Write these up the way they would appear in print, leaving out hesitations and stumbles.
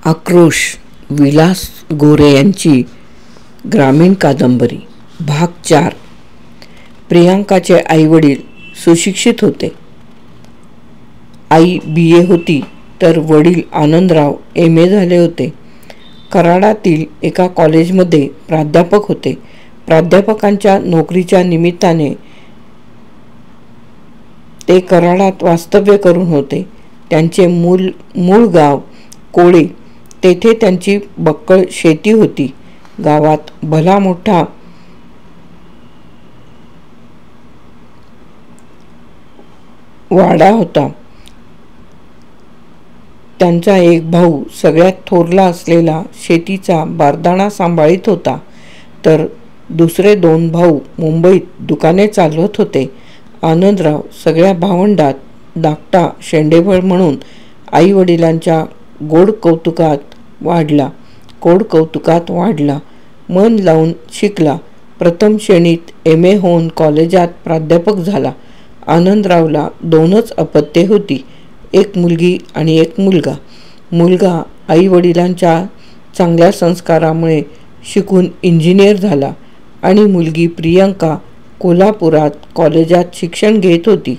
आक्रोश विलास गोरे यांची ग्रामीण कादंबरी भाग 4. प्रियांकाचे आईवडील सुशिक्षित होते. आई BA होती तर वडील आनंदराव MA झाले होते. कराडातील एका कॉलेजमध्ये प्राध्यापक होते. प्राध्यापकांच्या नोकरीच्या निमित्ताने ते कराडात वास्तव्य करून होते. त्यांचे मूळ गाव कोळे. तेथे त्यांची बक्कळ शेती होती. गावात भला मोठा वाडा होता. त्यांचा एक भाऊ सगळ्यात थोरला असलेला शेतीचा बारदाना सांभाळीत होता, तर दुसरे 2 भाऊ मुंबईत दुकाने चालवत होते. आनंदराव सगळ्या भावंडात धाकटा शेंडेफळ म्हणून आई वडिलांच्या गोड कौतुकात वाढला. मन लावून शिकला. प्रथम श्रेणीत MA होऊन कॉलेजात प्राध्यापक झाला. आनंदरावला 2च अपत्ये होती, एक मुलगी आणि एक मुलगा. मुलगा आई वडिलांच्या चांगल्या संस्कारामुळे शिकून इंजिनियर झाला आणि मुलगी प्रियंका कोल्हापुरात कॉलेजात शिक्षण घेत होती.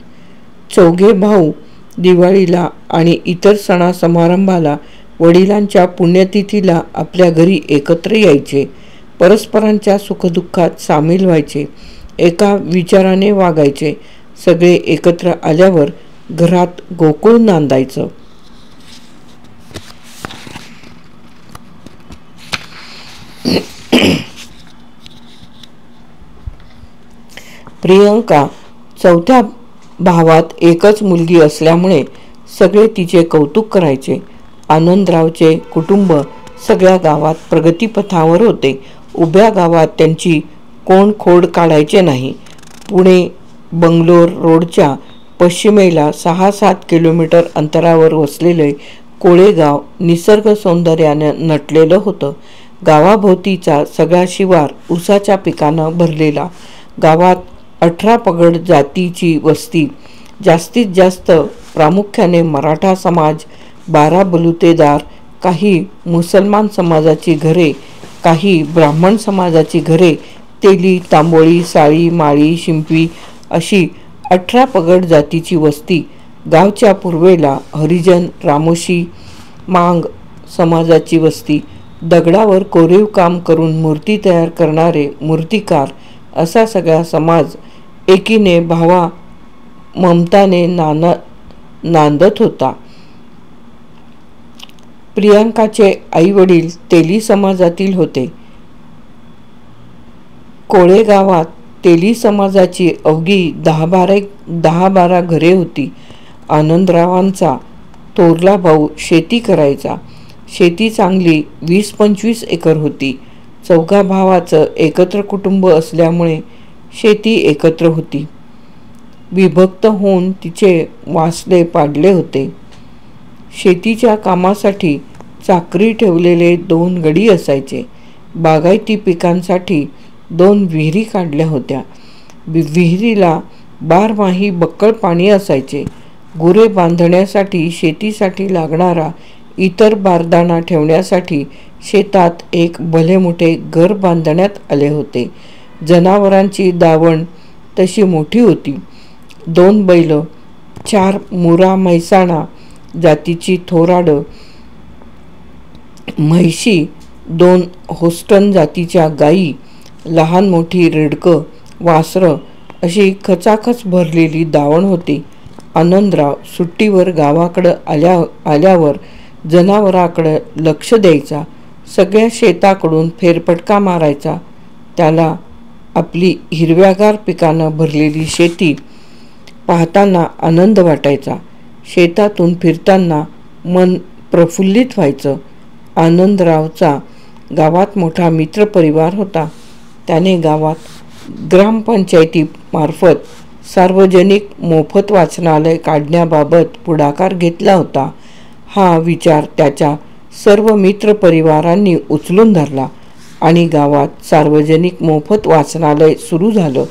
4घे भाऊ दिवाळीला आणि इतर सणासमारंभाला वडिलांच्या पुण्यतिथीला आपल्या घरी एकत्र यायचे. परस्परांच्या सुखदुःखात सामील व्हायचे. एका विचाराने वागायचे. सगळे एकत्र आल्यावर घरात गोकुळ नांदायचं. प्रियंका 4थ्या भावात एकच मुलगी असल्यामुळे सगळे तिचे कौतुक करायचे. आनंदरावचे कुटुंब सगळ्या गावात प्रगतीपथावर होते. उभ्या गावात त्यांची कोण खोड काढायचे नाही. पुणे बंगलोर रोडच्या पश्चिमेला 6-7 किलोमीटर अंतरावर वसलेले कोळेगाव निसर्ग सौंदर्याने नटलेलं होतं. गावाभोवतीचा सगळा शिवार ऊसाच्या पिकानं भरलेला. गावात 18 पगड जातीची वस्ती. जास्तीत जास्त प्रामुख्याने मराठा समाज, 12 बलुतेदार, काही मुसलमान समाजाची घरे, काही ब्राह्मण समाजाची घरे, तेली, तांबोळी, साळी, माळी, शिंपी अशी 18 पगड जातीची वस्ती. गावच्या पूर्वेला हरिजन, रामोशी, मांग समाजाची वस्ती. दगडावर कोरीव काम करून मूर्ती तयार करणारे मूर्तिकार असा सगळा समाज एकीने भावा ममताने नांदत होता. प्रियांकाचे आई वडील तेली समाजातील होते. कोळेगावात तेली समाजाची अवघी 10-12 घरे होती. आनंदरावांचा थोरला भाऊ शेती करायचा. शेती चांगली 20-25 एकर होती. 4घ्या भावाचं एकत्र कुटुंब असल्यामुळे शेती एकत्र होती. विभक्त होऊन तिचे वासले पाडले होते. शेतीच्या कामासाठी चाकरी ठेवलेले 2 गडी असायचे. बागायती पिकांसाठी 2 विहिरी काढल्या होत्या. विहिरीला बारमाही बक्कळ पाणी असायचे. गुरे बांधण्यासाठी, शेतीसाठी लागणारा इतर बारदाना ठेवण्यासाठी शेतात एक भले मोठे घर बांधण्यात आले होते. जनावरांची दावण तशी मोठी होती. 2 बैल, 4 मुरा म्हैसाणा जातीची थोराडं म्हैशी, 2 होस्टन जातीच्या गायी, लहान मोठी रेडकं, वासरं अशी खचाखच भरलेली दावण होती. आनंदराव सुट्टीवर गावाकडं आल्यावर जनावराकडं लक्ष द्यायचा. सगळ्या शेताकडून फेरफटका मारायचा. त्याला आपली हिरव्यागार पिकानं भरलेली शेती पाहताना आनंद वाटायचा. शेतातून फिरताना मन प्रफुल्लित व्हायचं. आनंदरावचा गावात मोठा मित्रपरिवार होता. त्याने गावात ग्रामपंचायतीमार्फत सार्वजनिक मोफत वाचनालय काढण्याबाबत पुढाकार घेतला होता. हा विचार त्याच्या सर्व मित्रपरिवारांनी उचलून धरला आणि गावात सार्वजनिक मोफत वाचनालय सुरू झालं.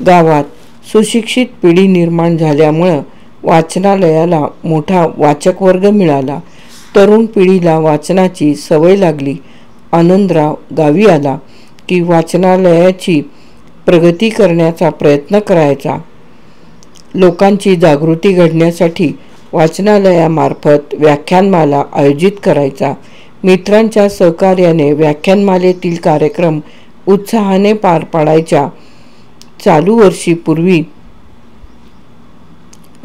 गावात सुशिक्षित पिढी निर्माण झाल्यामुळं वाचनालयाला मोठा वाचकवर्ग मिळाला. तरुण पिढीला वाचनाची सवय लागली. आनंदराव गावी आला की वाचनालयाची प्रगती करण्याचा प्रयत्न करायचा. लोकांची जागृती घडण्यासाठी वाचनालयामार्फत व्याख्यानमाला आयोजित करायचा. मित्रांच्या सहकार्याने व्याख्यानमालेतील कार्यक्रम उत्साहाने पार पाडायच्या. चालू वर्षी पूर्वी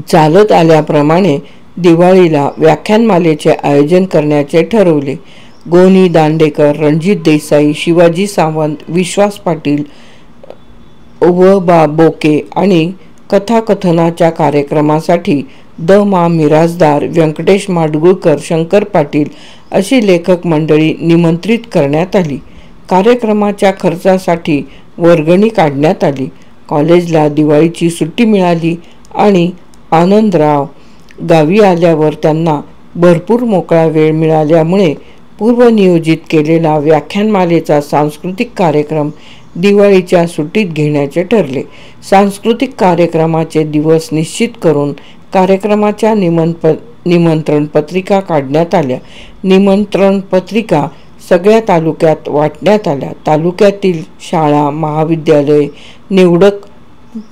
चालत आल्याप्रमाणे दिवाळीला व्याख्यानमालेचे आयोजन करण्याचे ठरवले. गो. दांडेकर, रणजित देसाई, शिवाजी सावंत, विश्वास पाटील व बा. बोके आणि कथाकथनाच्या कार्यक्रमासाठी द. मा. मिरासदार, व्यंकटेश माडगूळकर, शंकर पाटील अशी लेखक मंडळी निमंत्रित करण्यात आली. कार्यक्रमाच्या खर्चासाठी वर्गणी काढण्यात आली. कॉलेजला दिवाळीची सुट्टी मिळाली आणि आनंदराव गावी आल्यावर त्यांना भरपूर मोकळा वेळ मिळाल्यामुळे पूर्वनियोजित केलेला व्याख्यानमालेचा सांस्कृतिक कार्यक्रम दिवाळीच्या सुट्टीत घेण्याचे ठरले. सांस्कृतिक कार्यक्रमाचे दिवस निश्चित करून कार्यक्रमाच्या निमंत्रण पत्रिका काढण्यात आल्या. निमंत्रण पत्रिका सगळ्या तालुक्यात वाटण्यात आल्या. तालुक्यातील शाळा, महाविद्यालय, निवडक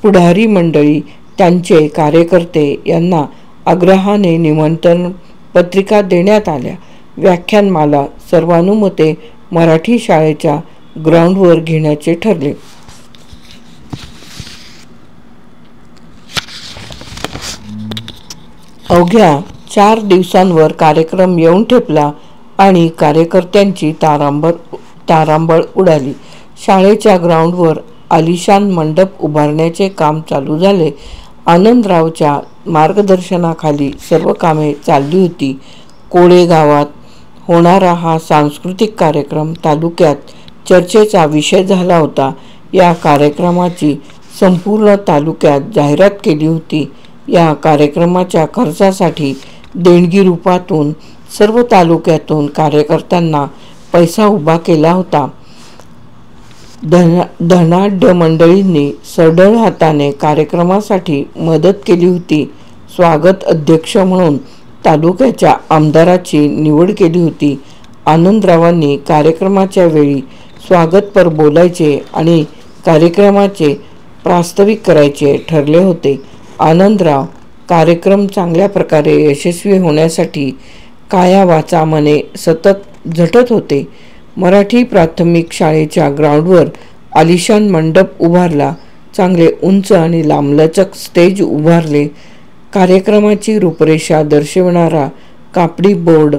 पुढारी मंडळी, त्यांचे कार्यकर्ते यांना आग्रहाने निमंत्रण पत्रिका देण्यात आल्या. व्याख्यानमाला सर्वानुमते मराठी शाळेच्या ग्राउंडवर घेण्याचे ठरले. अवघ्या 4 दिवसांवर कार्यक्रम येऊन ठेपला आणि कार्यकर्त्यांची तारांबळ उडाली. शाळेच्या ग्राउंडवर आलिशान मंडप उभारण्याचे काम चालू झाले. आनंदरावच्या मार्गदर्शनाखाली सर्व कामे चालली होती. कोळे गावात होणारा हा सांस्कृतिक कार्यक्रम तालुक्यात चर्चेचा विषय झाला होता. या कार्यक्रमाची संपूर्ण तालुक्यात जाहिरात केली होती. या कार्यक्रमाच्या खर्चासाठी देणगी रूपातून सर्व तालुक्यातून कार्यकर्त्यांना पैसा उभा केला होता. धनाढ्य मंडळींनी सढळ हाताने कार्यक्रमासाठी मदत केली होती. स्वागत अध्यक्ष म्हणून तालुक्याच्या आमदाराची निवड केली होती. आनंदरावांनी कार्यक्रमाच्या वेळी स्वागतपर बोलायचे आणि कार्यक्रमाचे प्रास्ताविक करायचे ठरले होते. आनंदराव कार्यक्रम चांगल्या प्रकारे यशस्वी होण्यासाठी काया वाचा मने सतत झटत होते. मराठी प्राथमिक शाळेच्या ग्राउंडवर आलिशान मंडप उभारला. चांगले उंच आणि लांबलचक स्टेज उभारले. कार्यक्रमाची रूपरेषा दर्शविणारा कापडी बोर्ड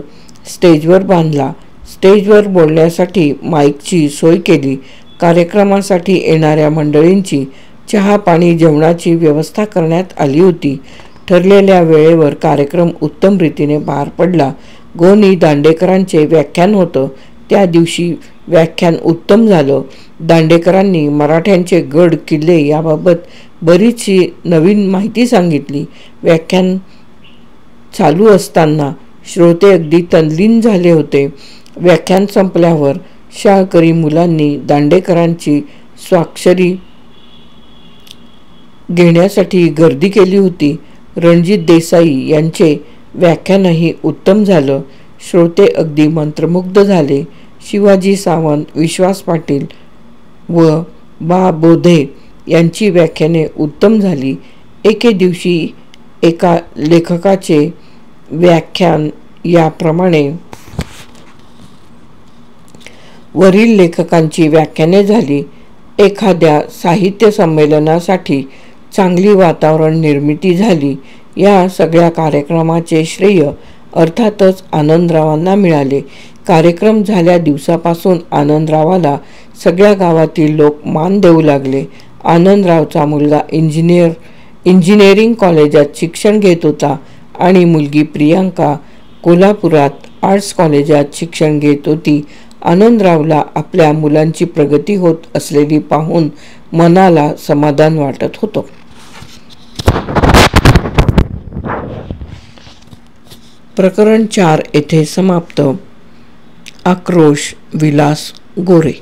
स्टेजवर बांधला. स्टेजवर बोलण्यासाठी माईकची सोय केली. कार्यक्रमासाठी येणाऱ्या मंडळींची चहा पाणी जेवणाची व्यवस्था करण्यात आली होती. ठरलेल्या वेळेवर कार्यक्रम उत्तम रीतीने पार पडला. गो. दांडेकरांचे व्याख्यान होतं. त्या दिवशी व्याख्यान उत्तम झालं. दांडेकरांनी मराठ्यांचे गड किल्ले याबाबत बरीचशी नवीन माहिती सांगितली. व्याख्यान चालू असताना श्रोते अगदी तल्लीन झाले होते. व्याख्यान संपल्यावर शाळकरी मुलांनी दांडेकरांची स्वाक्षरी घेण्यासाठी गर्दी केली होती. रणजित देसाई यांचे व्याख्यानही उत्तम झालं. श्रोते अगदी मंत्रमुग्ध झाले. शिवाजी सावंत, विश्वास पाटील व बा. बोधे यांची व्याख्याने उत्तम झाली. एके दिवशी एका लेखकाचे व्याख्यान याप्रमाणे वरील लेखकांची व्याख्याने झाली. एखाद्या साहित्य संमेलनासाठी चांगली वातावरण निर्मिती झाली. या सगळ्या कार्यक्रमाचे श्रेय अर्थातच आनंदरावांना मिळाले. कार्यक्रम झाल्या दिवसापासून आनंदरावाला सगळ्या गावातील लोक मान देऊ लागले. आनंदरावचा मुलगा इंजिनिअरिंग कॉलेजात शिक्षण घेत होता आणि मुलगी प्रियांका कोल्हापुरात आर्ट्स कॉलेजात शिक्षण घेत होती. आनंदरावला आपल्या मुलांची प्रगती होत असलेली पाहून मनाला समाधान वाटत होतं. प्रकरण 4 येथे समाप्त. आक्रोश विलास गोरे.